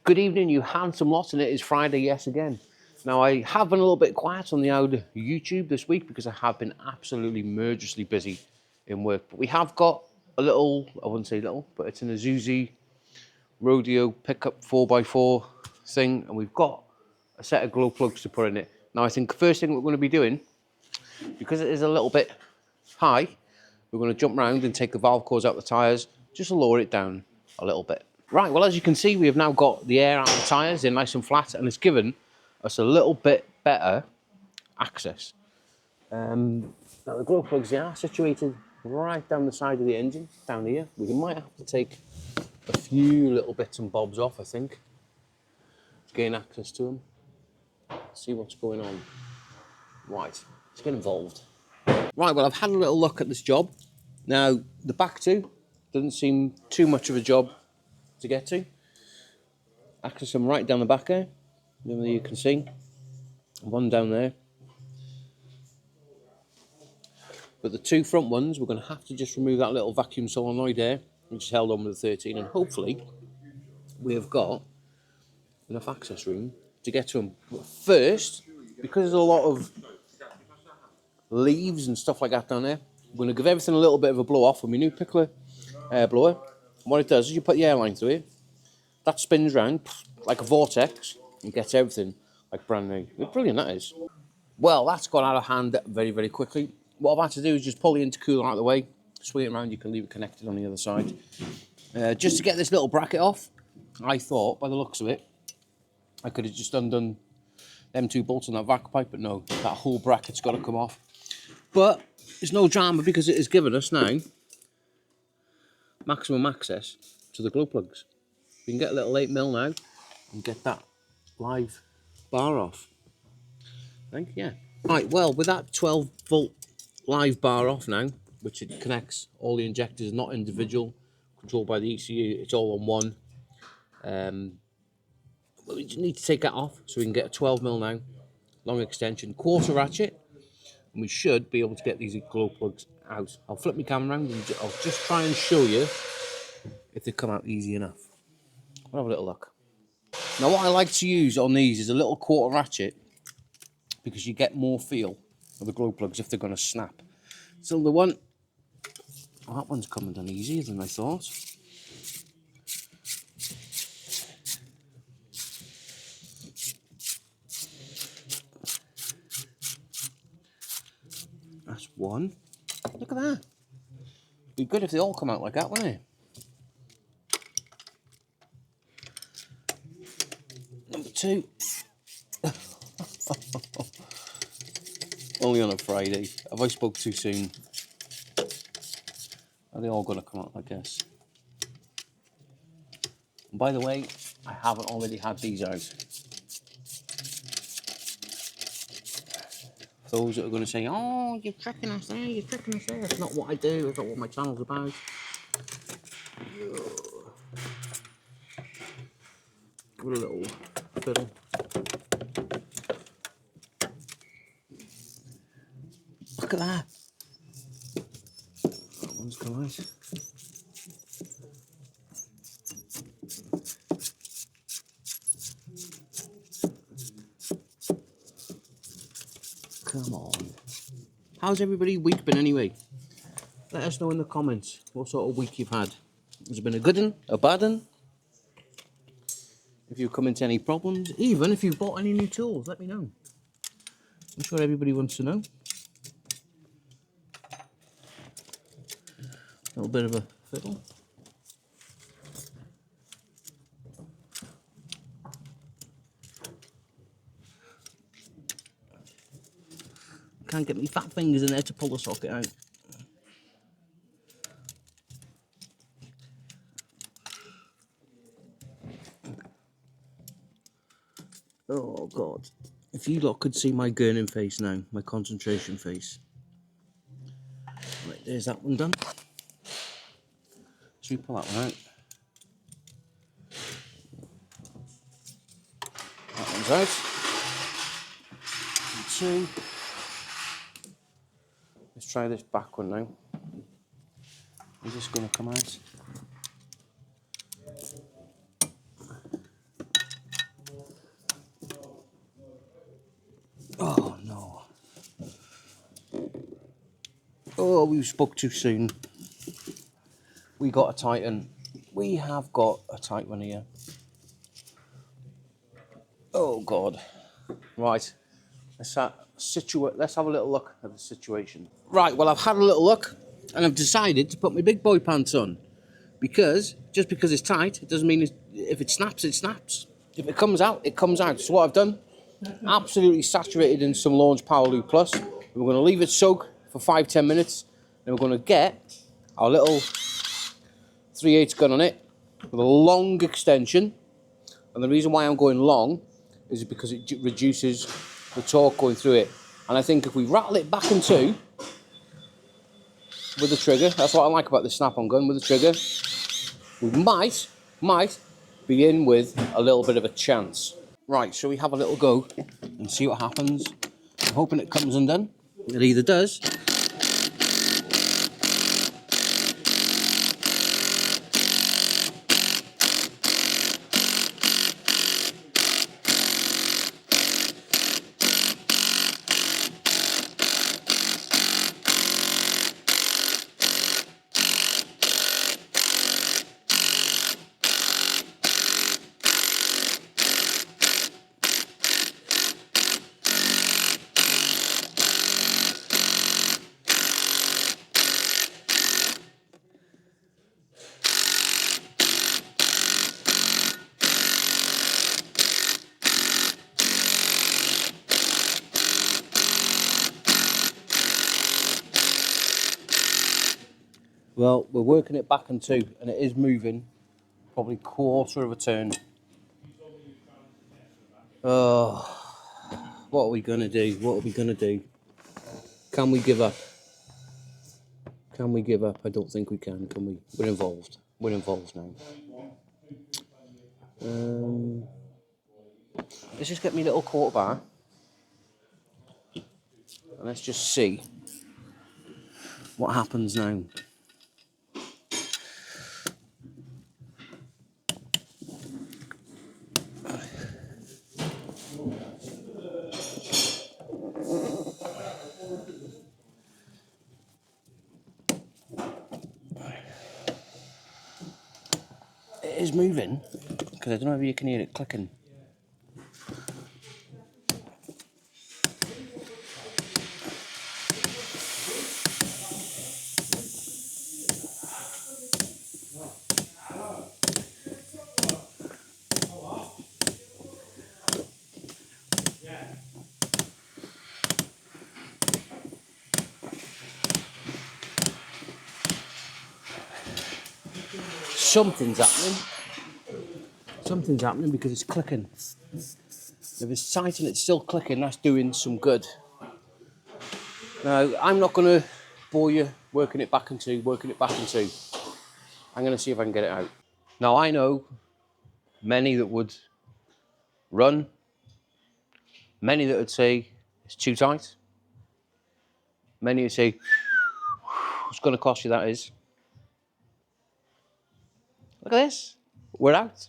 Good evening, you handsome lot, and it is Friday, yes again. Now, I have been a little bit quiet on the old YouTube this week because I have been absolutely murderously busy in work. But we have got a little, I wouldn't say little, but it's an Azuzi rodeo pickup 4x4 thing, and we've got a set of glow plugs to put in it. Now, I think the first thing we're going to be doing, because it is a little bit high, we're going to jump around and take the valve cores out the tyres, just to lower it down a little bit. Right, well, as you can see, we have now got the air out of the tyres, they're nice and flat, and it's given us a little bit better access. Now, the glow plugs, they are situated right down the side of the engine, down here. We might have to take a few little bits and bobs off, I think, to gain access to them. See what's going on. Right, let's get involved. Right, well, I've had a little look at this job. Now, the back two doesn't seem too much of a job to get to. Access them right down the back there. You can see one down there. But the two front ones, we're going to have to just remove that little vacuum solenoid there, which is held on with the 13, and hopefully we have got enough access room to get to them. But first, because there's a lot of leaves and stuff like that down there, we're going to give everything a little bit of a blow off with my new Pickler air blower. And what it does is you put the airline through it, that spins round like a vortex and gets everything like brand new. Brilliant, that is. Well, that's gone out of hand very, very quickly. What I've had to do is just pull the intercooler out of the way, swing it around, you can leave it connected on the other side. Just to get this little bracket off, I thought, by the looks of it, I could have just undone them two bolts on that vac pipe, but no, that whole bracket's got to come off. But there's no drama because it has given us now maximum access to the glow plugs. We can get a little 8mm now and get that live bar off. I think, yeah. Right, well, with that 12 volt live bar off now, which it connects all the injectors, not individual, controlled by the ECU, it's all on one. We just need to take that off so we can get a 12mm now, long extension, quarter ratchet, and we should be able to get these glow plugs out. I'll flip my camera around and I'll just try and show you if they come out easy enough. We'll have a little look. Now, what I like to use on these is a little quarter ratchet because you get more feel of the glow plugs if they're going to snap. So the one, oh, that one's coming done easier than I thought. That's one. Look at that. It'd be good if they all come out like that, wouldn't it? Number two. Only on a Friday. Have I spoke too soon? Are they all going to come out, I guess? And by the way, I haven't already had these out. Those that are going to say, oh, you're tricking us there, you're tricking us there. That's not what I do, that's not what my channel's about. Give it a little fiddle. Look at that. That one's come out. Come on. How's everybody's week been anyway? Let us know in the comments what sort of week you've had. Has it been a good one, a bad one? If you've come into any problems, even if you've bought any new tools, let me know. I'm sure everybody wants to know. A little bit of a fiddle. Can't get my fat fingers in there to pull the socket out. Oh God. If you lot could see my gurning face now, my concentration face. Right, there's that one done. Should we pull that one out? That one's out. And two. Let's try this back one now. Is this going to come out? Oh, we spoke too soon. We got a tight one. We have got a tight one here. Oh, God. Right. Let's have a little look at the situation. Right, well, I've had a little look, and I've decided to put my big boy pants on. Because, just because it's tight, it doesn't mean if it snaps, it snaps. If it comes out, it comes out. So what I've done, absolutely saturated in some Launch Power Lube Plus. We're going to leave it soak for 5-10 minutes. Then we're going to get our little 3/8 gun on it with a long extension. And the reason why I'm going long is because it reduces the torque going through it. And I think if we rattle it back in two with the trigger, that's what I like about the snap-on gun with the trigger, we might be in with a little bit of a chance. Right, so we have a little go and see what happens. I'm hoping it comes undone. It either does. Well, we're working it back in two, and it is moving probably quarter of a turn. Oh, what are we going to do? What are we going to do? Can we give up? Can we give up? I don't think we can we? We're involved. We're involved now. Let's just get me a little quarter bar. And let's just see what happens now. It is moving, because I don't know if you can hear it clicking. Something's happening. Something's happening because it's clicking. If it's tight and it's still clicking, that's doing some good. Now, I'm not going to bore you working it back in two. I'm going to see if I can get it out. Now, I know many that would run, many that would say it's too tight, many would say, what's going to cost you that is. Look at this, we're out.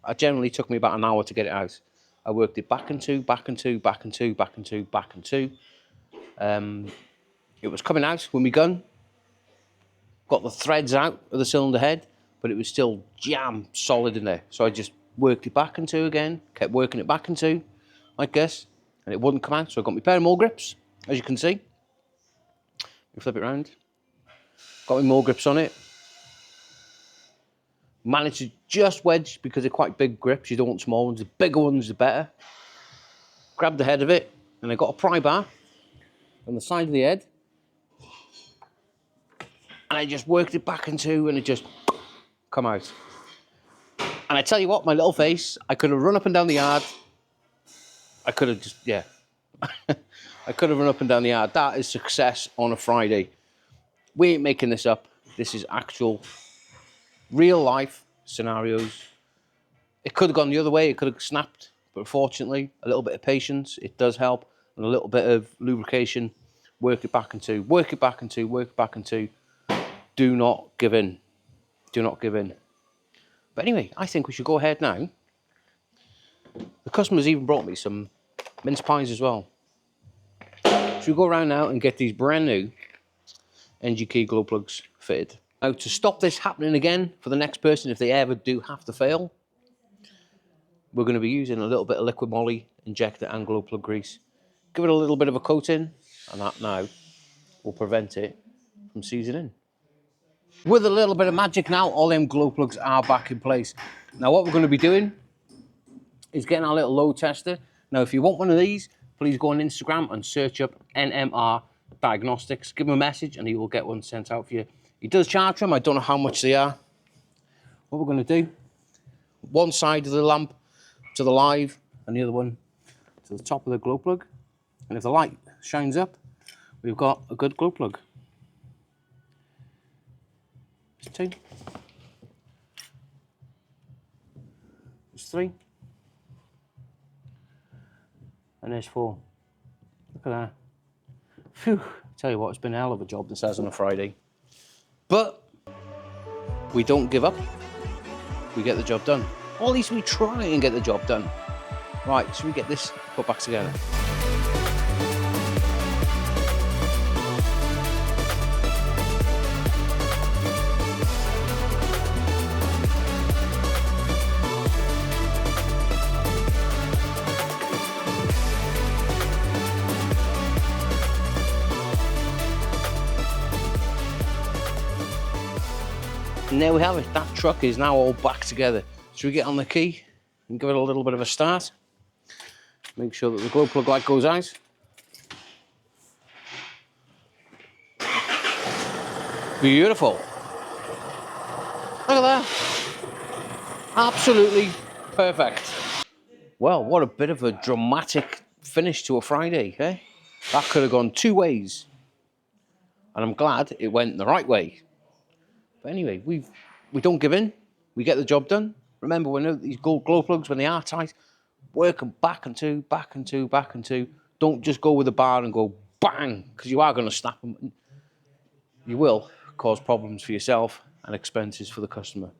It generally took me about an hour to get it out. I worked it back and two. It was coming out when we gun, got the threads out of the cylinder head, but it was still jam solid in there. So I just worked it back and two again, kept working it back and two, like this, and it wouldn't come out. So I got my pair of more grips, as you can see. You flip it around. Got my more grips on it. Managed to just wedge, because they're quite big grips. You don't want small ones. The bigger ones, the better. Grabbed the head of it, and I got a pry bar on the side of the head. And I just worked it back in two, and it just come out. And I tell you what, my little face, I could have run up and down the yard. I could have just, yeah. I could have run up and down the yard. That is success on a Friday. We ain't making this up. This is actual real life scenarios. It could have gone the other way. It could have snapped. But unfortunately, a little bit of patience, it does help. And a little bit of lubrication. Work it back in two. Work it back in two. Work it back in two. Do not give in. Do not give in. But anyway, I think we should go ahead now. The customer's even brought me some mince pies as well. Should we go around now and get these brand new NG key glow plugs fitted. Now, to stop this happening again for the next person, if they ever do have to fail, we're going to be using a little bit of liquid moly, injector and glow plug grease. Give it a little bit of a coating, and that now will prevent it from seizing in. With a little bit of magic now, all them glow plugs are back in place. Now what we're going to be doing is getting our little load tester. Now if you want one of these, please go on Instagram and search up NMR Diagnostics. Give him a message and he will get one sent out for you. He does charge them, I don't know how much they are. What we're going to do, one side of the lamp to the live and the other one to the top of the glow plug. And if the light shines up, we've got a good glow plug. There's 2. There's 3. And there's 4. Look at that. Phew. Tell you what, it's been a hell of a job this has on a Friday. But we don't give up. We get the job done. Or at least we try and get the job done. Right, should we get this put back together? And there we have it, that truck is now all back together. Should we get on the key and give it a little bit of a start? Make sure that the glow plug light goes out. Beautiful. Look at that. Absolutely perfect. Well, what a bit of a dramatic finish to a Friday, eh? That could have gone 2 ways. And I'm glad it went the right way. But anyway, we don't give in. We get the job done. Remember, when these glow plugs, when they are tight, work them back and two, back and two, back and two. Don't just go with the bar and go bang, because you are going to snap them. You will cause problems for yourself and expenses for the customer.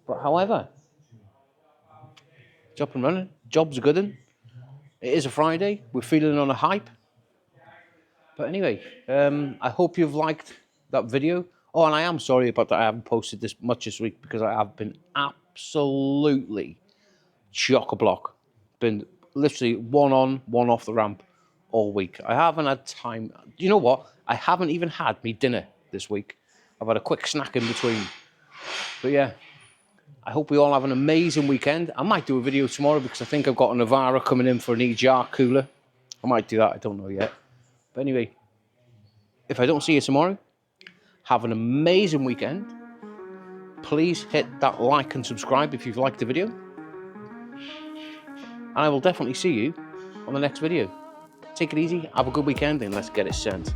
But however, it's up and running. Job's a good one. It is a Friday. We're feeling on a hype. But anyway, I hope you've liked that video. Oh, and I am sorry about that I haven't posted this much this week because I have been absolutely chock-a-block. Been literally one on, one off the ramp all week. I haven't had time. You know what? I haven't even had me dinner this week. I've had a quick snack in between. But yeah, I hope we all have an amazing weekend. I might do a video tomorrow because I think I've got a Navara coming in for an EGR cooler. I might do that, I don't know yet. But anyway, if I don't see you tomorrow, have an amazing weekend. Please hit that like and subscribe if you've liked the video. And I will definitely see you on the next video. Take it easy, have a good weekend, and let's get it sent.